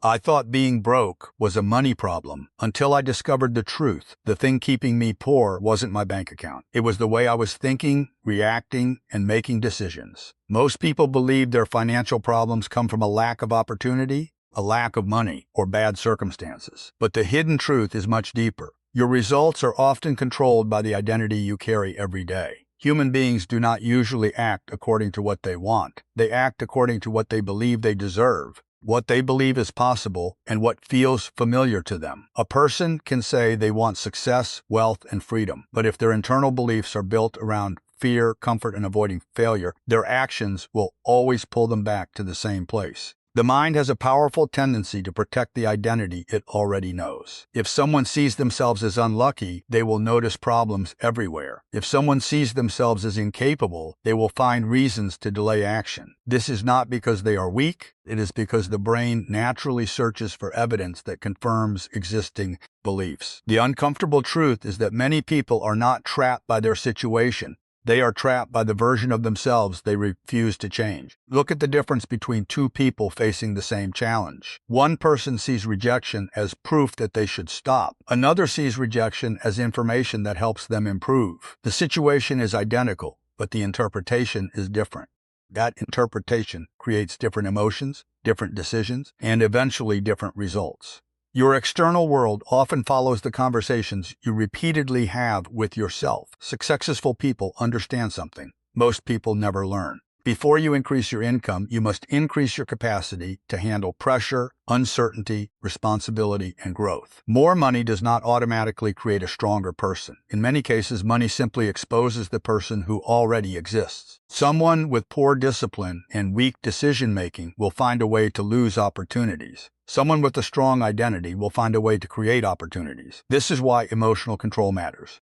I thought being broke was a money problem until I discovered the truth. The thing keeping me poor wasn't my bank account. It was the way I was thinking, reacting, and making decisions. Most people believe their financial problems come from a lack of opportunity, a lack of money, or bad circumstances. But the hidden truth is much deeper. Your results are often controlled by the identity you carry every day. Human beings do not usually act according to what they want. They act according to what they believe they deserve, what they believe is possible, and what feels familiar to them. A person can say they want success, wealth, and freedom, but if their internal beliefs are built around fear, comfort, and avoiding failure, their actions will always pull them back to the same place. The mind has a powerful tendency to protect the identity it already knows. If someone sees themselves as unlucky, they will notice problems everywhere. If someone sees themselves as incapable, they will find reasons to delay action. This is not because they are weak, it is because the brain naturally searches for evidence that confirms existing beliefs. The uncomfortable truth is that many people are not trapped by their situation. They are trapped by the version of themselves they refuse to change. Look at the difference between two people facing the same challenge. One person sees rejection as proof that they should stop. Another sees rejection as information that helps them improve. The situation is identical, but the interpretation is different. That interpretation creates different emotions, different decisions, and eventually different results. Your external world often follows the conversations you repeatedly have with yourself. Successful people understand something most people never learn. Before you increase your income, you must increase your capacity to handle pressure, uncertainty, responsibility, and growth. More money does not automatically create a stronger person. In many cases, money simply exposes the person who already exists. Someone with poor discipline and weak decision-making will find a way to lose opportunities. Someone with a strong identity will find a way to create opportunities. This is why emotional control matters.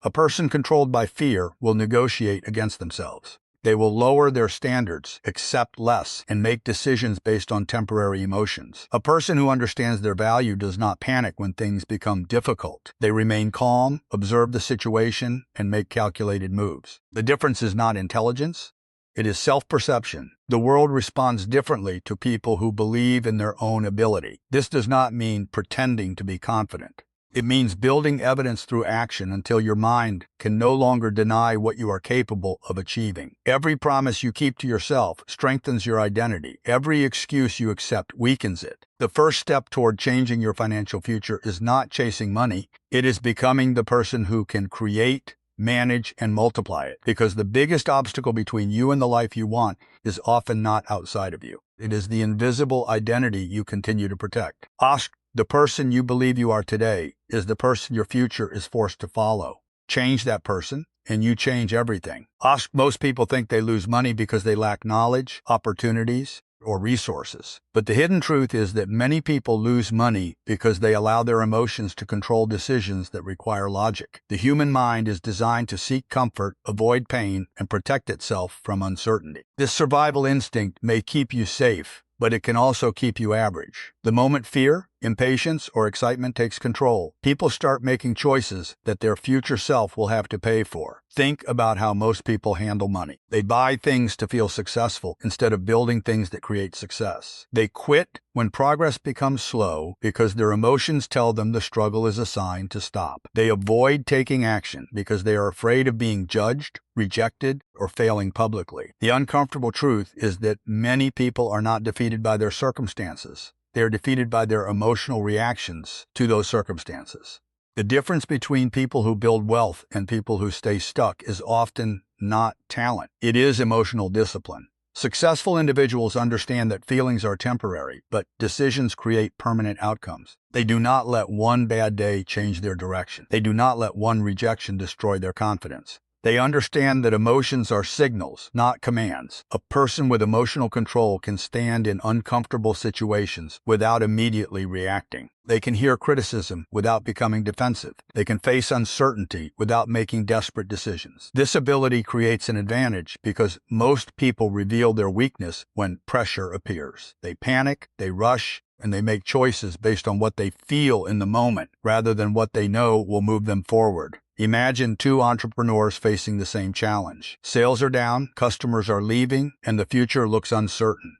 A person controlled by fear will negotiate against themselves. They will lower their standards, accept less, and make decisions based on temporary emotions. A person who understands their value does not panic when things become difficult. They remain calm, observe the situation, and make calculated moves. The difference is not intelligence. It is self-perception. The world responds differently to people who believe in their own ability. This does not mean pretending to be confident. It means building evidence through action until your mind can no longer deny what you are capable of achieving. Every promise you keep to yourself strengthens your identity. Every excuse you accept weakens it. The first step toward changing your financial future is not chasing money. It is becoming the person who can create, manage, and multiply it. Because the biggest obstacle between you and the life you want is often not outside of you. It is the invisible identity you continue to protect. Ask the person you believe you are today is the person your future is forced to follow. Change that person, and you change everything. Most people think they lose money because they lack knowledge, opportunities, or resources. But the hidden truth is that many people lose money because they allow their emotions to control decisions that require logic. The human mind is designed to seek comfort, avoid pain, and protect itself from uncertainty. This survival instinct may keep you safe, but it can also keep you average. The moment fear, impatience, or excitement takes control, people start making choices that their future self will have to pay for. Think about how most people handle money. They buy things to feel successful instead of building things that create success. They quit when progress becomes slow because their emotions tell them the struggle is a sign to stop. They avoid taking action because they are afraid of being judged, rejected, or failing publicly. The uncomfortable truth is that many people are not defeated by their circumstances. They are defeated by their emotional reactions to those circumstances. The difference between people who build wealth and people who stay stuck is often not talent. It is emotional discipline. Successful individuals understand that feelings are temporary, but decisions create permanent outcomes. They do not let one bad day change their direction. They do not let one rejection destroy their confidence. They understand that emotions are signals, not commands. A person with emotional control can stand in uncomfortable situations without immediately reacting. They can hear criticism without becoming defensive. They can face uncertainty without making desperate decisions. This ability creates an advantage because most people reveal their weakness when pressure appears. They panic, they rush, and they make choices based on what they feel in the moment rather than what they know will move them forward. Imagine two entrepreneurs facing the same challenge. Sales are down, customers are leaving, and the future looks uncertain.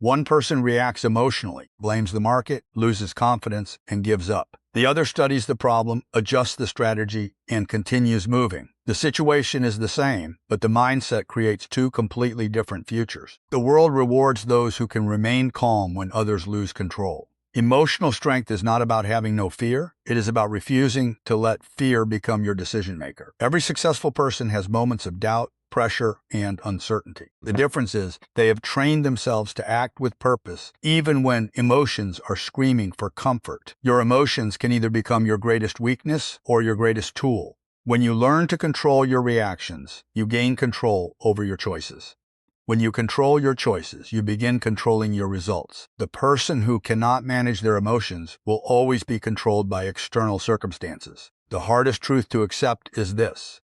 One person reacts emotionally, blames the market, loses confidence, and gives up. The other studies the problem, adjusts the strategy, and continues moving. The situation is the same, but the mindset creates two completely different futures. The world rewards those who can remain calm when others lose control. Emotional strength is not about having no fear. It is about refusing to let fear become your decision maker. Every successful person has moments of doubt, pressure, and uncertainty. The difference is they have trained themselves to act with purpose, even when emotions are screaming for comfort. Your emotions can either become your greatest weakness or your greatest tool. When you learn to control your reactions, you gain control over your choices. When you control your choices, you begin controlling your results. The person who cannot manage their emotions will always be controlled by external circumstances. The hardest truth to accept is this.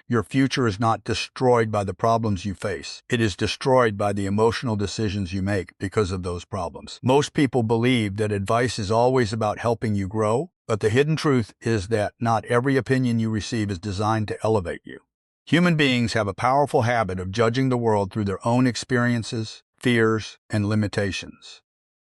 Your future is not destroyed by the problems you face. It is destroyed by the emotional decisions you make because of those problems. Most people believe that advice is always about helping you grow, but the hidden truth is that not every opinion you receive is designed to elevate you. Human beings have a powerful habit of judging the world through their own experiences, fears, and limitations.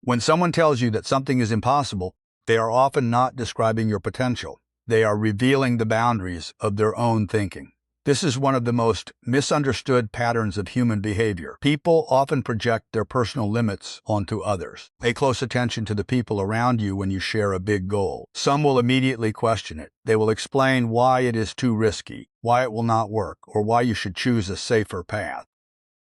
When someone tells you that something is impossible, they are often not describing your potential. They are revealing the boundaries of their own thinking. This is one of the most misunderstood patterns of human behavior. People often project their personal limits onto others. Pay close attention to the people around you when you share a big goal. Some will immediately question it. They will explain why it is too risky, why it will not work, or why you should choose a safer path.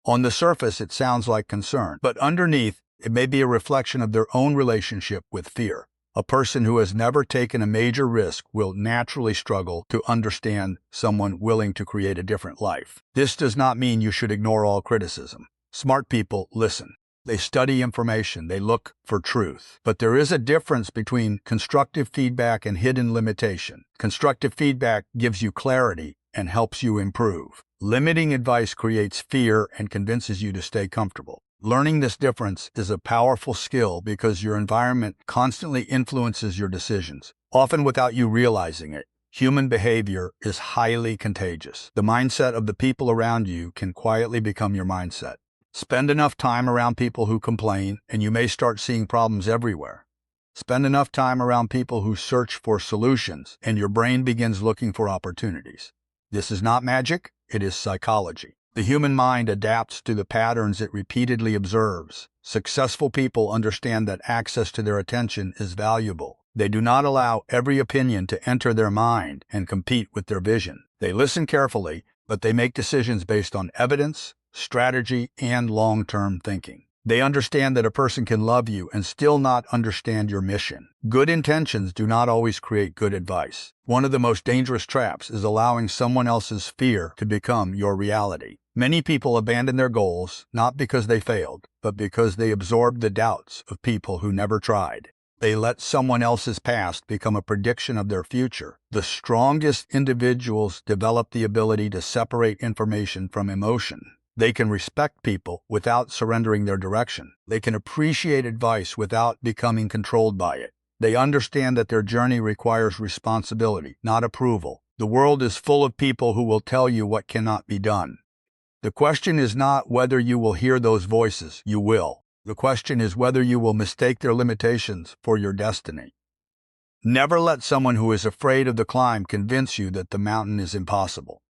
On the surface, it sounds like concern, but underneath, it may be a reflection of their own relationship with fear. A person who has never taken a major risk will naturally struggle to understand someone willing to create a different life. This does not mean you should ignore all criticism. Smart people listen. They study information. They look for truth. But there is a difference between constructive feedback and hidden limitation. Constructive feedback gives you clarity and helps you improve. Limiting advice creates fear and convinces you to stay comfortable. Learning this difference is a powerful skill because your environment constantly influences your decisions, often without you realizing it. Human behavior is highly contagious. The mindset of the people around you can quietly become your mindset. Spend enough time around people who complain, and you may start seeing problems everywhere. Spend enough time around people who search for solutions, and your brain begins looking for opportunities. This is not magic, it is psychology. The human mind adapts to the patterns it repeatedly observes. Successful people understand that access to their attention is valuable. They do not allow every opinion to enter their mind and compete with their vision. They listen carefully, but they make decisions based on evidence, strategy, and long-term thinking. They understand that a person can love you and still not understand your mission. Good intentions do not always create good advice. One of the most dangerous traps is allowing someone else's fear to become your reality. Many people abandon their goals not because they failed, but because they absorbed the doubts of people who never tried. They let someone else's past become a prediction of their future. The strongest individuals develop the ability to separate information from emotion. They can respect people without surrendering their direction. They can appreciate advice without becoming controlled by it. They understand that their journey requires responsibility, not approval. The world is full of people who will tell you what cannot be done. The question is not whether you will hear those voices. You will. The question is whether you will mistake their limitations for your destiny. Never let someone who is afraid of the climb convince you that the mountain is impossible.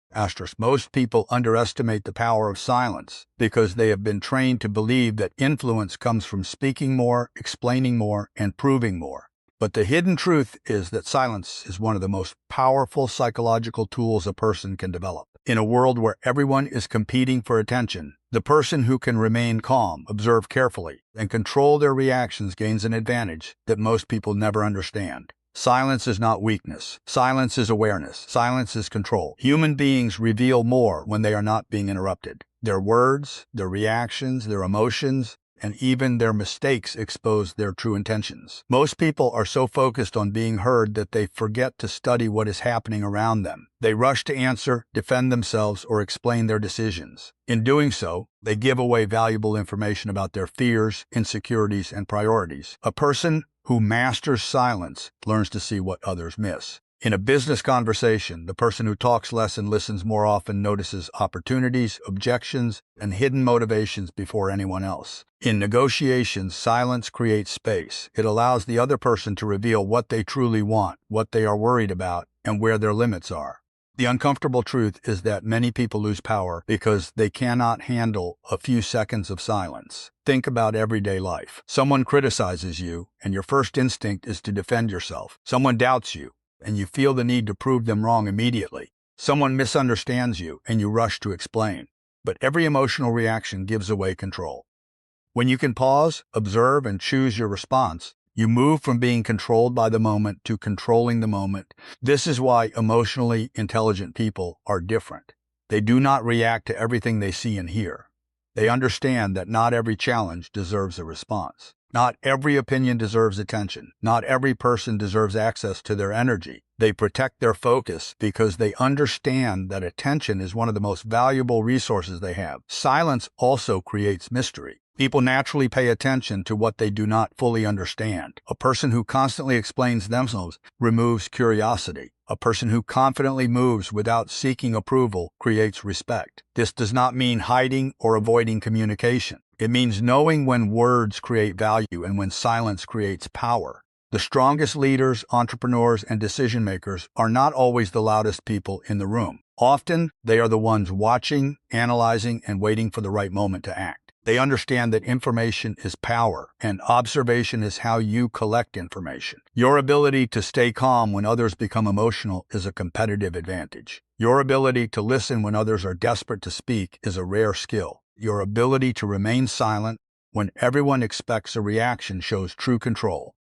Most people underestimate the power of silence because they have been trained to believe that influence comes from speaking more, explaining more, and proving more. But the hidden truth is that silence is one of the most powerful psychological tools a person can develop. In a world where everyone is competing for attention, the person who can remain calm, observe carefully, and control their reactions gains an advantage that most people never understand. Silence is not weakness. Silence is awareness. Silence is control. Human beings reveal more when they are not being interrupted. Their words, their reactions, their emotions, and even their mistakes expose their true intentions. Most people are so focused on being heard that they forget to study what is happening around them. They rush to answer, defend themselves, or explain their decisions. In doing so, they give away valuable information about their fears, insecurities, and priorities. A person who masters silence learns to see what others miss. In a business conversation, the person who talks less and listens more often notices opportunities, objections, and hidden motivations before anyone else. In negotiations, silence creates space. It allows the other person to reveal what they truly want, what they are worried about, and where their limits are. The uncomfortable truth is that many people lose power because they cannot handle a few seconds of silence. Think about everyday life. Someone criticizes you, and your first instinct is to defend yourself. Someone doubts you, and you feel the need to prove them wrong immediately. Someone misunderstands you, and you rush to explain. But every emotional reaction gives away control. When you can pause, observe, and choose your response, you move from being controlled by the moment to controlling the moment. This is why emotionally intelligent people are different. They do not react to everything they see and hear. They understand that not every challenge deserves a response. Not every opinion deserves attention. Not every person deserves access to their energy. They protect their focus because they understand that attention is one of the most valuable resources they have. Silence also creates mystery. People naturally pay attention to what they do not fully understand. A person who constantly explains themselves removes curiosity. A person who confidently moves without seeking approval creates respect. This does not mean hiding or avoiding communication. It means knowing when words create value and when silence creates power. The strongest leaders, entrepreneurs, and decision makers are not always the loudest people in the room. Often, they are the ones watching, analyzing, and waiting for the right moment to act. They understand that information is power, and observation is how you collect information. Your ability to stay calm when others become emotional is a competitive advantage. Your ability to listen when others are desperate to speak is a rare skill. Your ability to remain silent when everyone expects a reaction shows true control.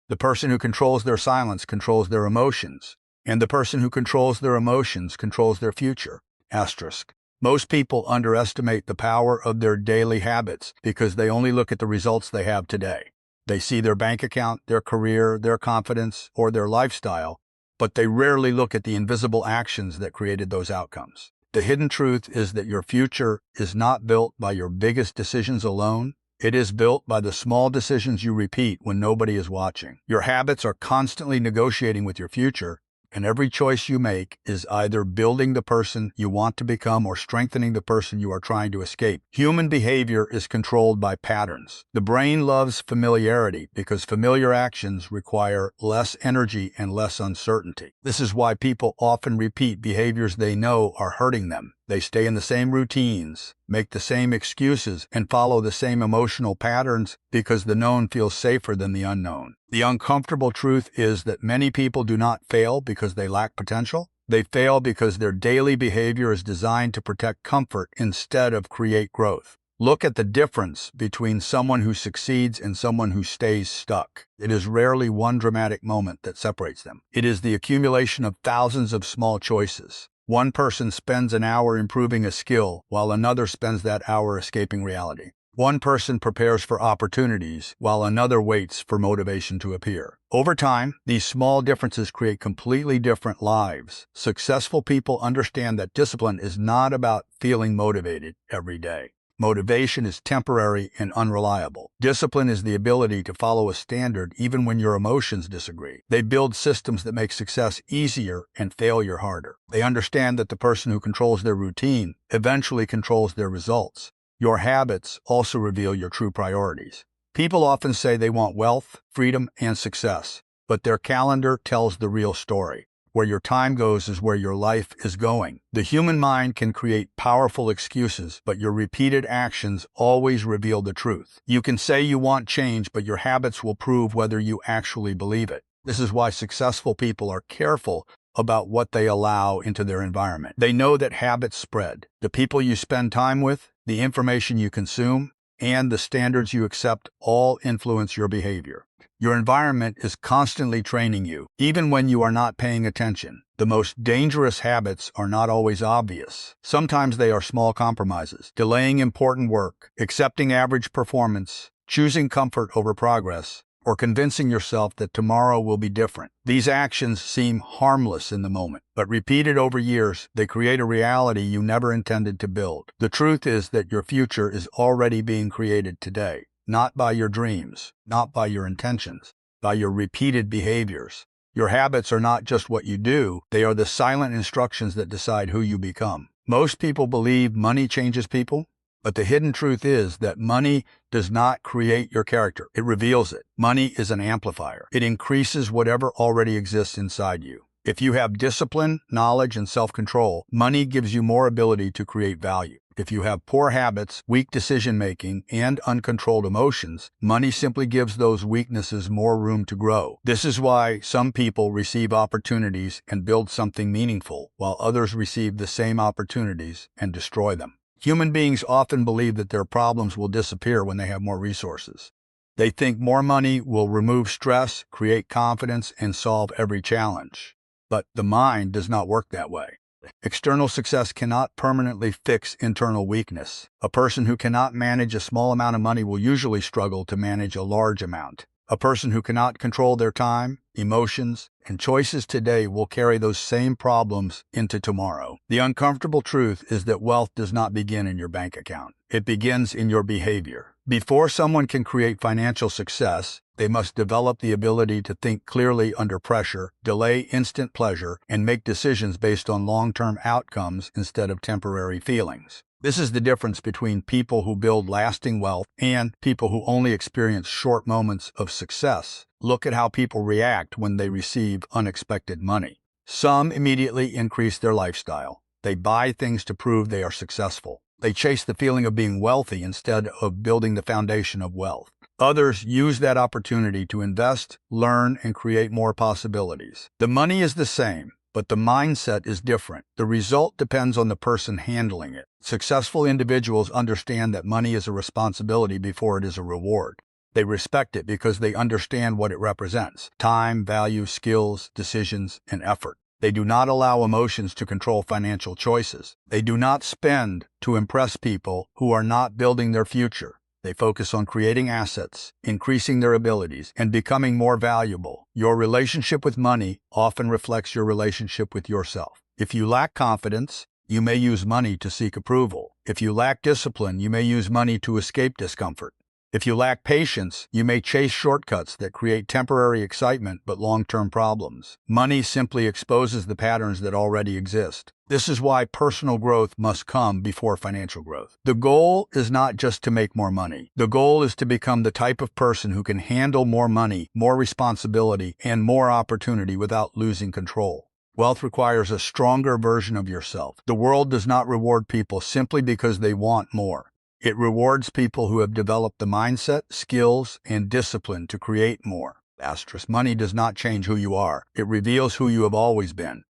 The person who controls their silence controls their emotions, and the person who controls their emotions controls their future. Asterisk. Most people underestimate the power of their daily habits because they only look at the results they have today. They see their bank account, their career, their confidence, or their lifestyle, but they rarely look at the invisible actions that created those outcomes. The hidden truth is that your future is not built by your biggest decisions alone. It is built by the small decisions you repeat when nobody is watching. Your habits are constantly negotiating with your future, and every choice you make is either building the person you want to become or strengthening the person you are trying to escape. Human behavior is controlled by patterns. The brain loves familiarity because familiar actions require less energy and less uncertainty. This is why people often repeat behaviors they know are hurting them. They stay in the same routines, make the same excuses, and follow the same emotional patterns because the known feels safer than the unknown. The uncomfortable truth is that many people do not fail because they lack potential. They fail because their daily behavior is designed to protect comfort instead of create growth. Look at the difference between someone who succeeds and someone who stays stuck. It is rarely one dramatic moment that separates them. It is the accumulation of thousands of small choices. One person spends an hour improving a skill, while another spends that hour escaping reality. One person prepares for opportunities, while another waits for motivation to appear. Over time, these small differences create completely different lives. Successful people understand that discipline is not about feeling motivated every day. Motivation is temporary and unreliable. Discipline is the ability to follow a standard even when your emotions disagree. They build systems that make success easier and failure harder. They understand that the person who controls their routine eventually controls their results. Your habits also reveal your true priorities. People often say they want wealth, freedom, and success, but their calendar tells the real story. Where your time goes is where your life is going. The human mind can create powerful excuses, but your repeated actions always reveal the truth. You can say you want change, but your habits will prove whether you actually believe it. This is why successful people are careful about what they allow into their environment. They know that habits spread. The people you spend time with, the information you consume, and the standards you accept all influence your behavior. Your environment is constantly training you, even when you are not paying attention. The most dangerous habits are not always obvious. Sometimes they are small compromises, delaying important work, accepting average performance, choosing comfort over progress, or convincing yourself that tomorrow will be different. These actions seem harmless in the moment, but repeated over years, they create a reality you never intended to build. The truth is that your future is already being created today. Not by your dreams, not by your intentions, by your repeated behaviors. Your habits are not just what you do, they are the silent instructions that decide who you become. Most people believe money changes people, but the hidden truth is that money does not create your character. It reveals it. Money is an amplifier. It increases whatever already exists inside you. If you have discipline, knowledge, and self-control, money gives you more ability to create value. If you have poor habits, weak decision-making, and uncontrolled emotions, money simply gives those weaknesses more room to grow. This is why some people receive opportunities and build something meaningful, while others receive the same opportunities and destroy them. Human beings often believe that their problems will disappear when they have more resources. They think more money will remove stress, create confidence, and solve every challenge. But the mind does not work that way. External success cannot permanently fix internal weakness. A person who cannot manage a small amount of money will usually struggle to manage a large amount. A person who cannot control their time, emotions, and choices today will carry those same problems into tomorrow. The uncomfortable truth is that wealth does not begin in your bank account. It begins in your behavior. Before someone can create financial success, they must develop the ability to think clearly under pressure, delay instant pleasure, and make decisions based on long-term outcomes instead of temporary feelings. This is the difference between people who build lasting wealth and people who only experience short moments of success. Look at how people react when they receive unexpected money. Some immediately increase their lifestyle. They buy things to prove they are successful. They chase the feeling of being wealthy instead of building the foundation of wealth. Others use that opportunity to invest, learn, and create more possibilities. The money is the same, but the mindset is different. The result depends on the person handling it. Successful individuals understand that money is a responsibility before it is a reward. They respect it because they understand what it represents: time, value, skills, decisions, and effort. They do not allow emotions to control financial choices. They do not spend to impress people who are not building their future. They focus on creating assets, increasing their abilities, and becoming more valuable. Your relationship with money often reflects your relationship with yourself. If you lack confidence, you may use money to seek approval. If you lack discipline, you may use money to escape discomfort. If you lack patience, you may chase shortcuts that create temporary excitement but long-term problems. Money simply exposes the patterns that already exist. This is why personal growth must come before financial growth. The goal is not just to make more money. The goal is to become the type of person who can handle more money, more responsibility, and more opportunity without losing control. Wealth requires a stronger version of yourself. The world does not reward people simply because they want more. It rewards people who have developed the mindset, skills, and discipline to create more. Money does not change who you are. It reveals who you have always been.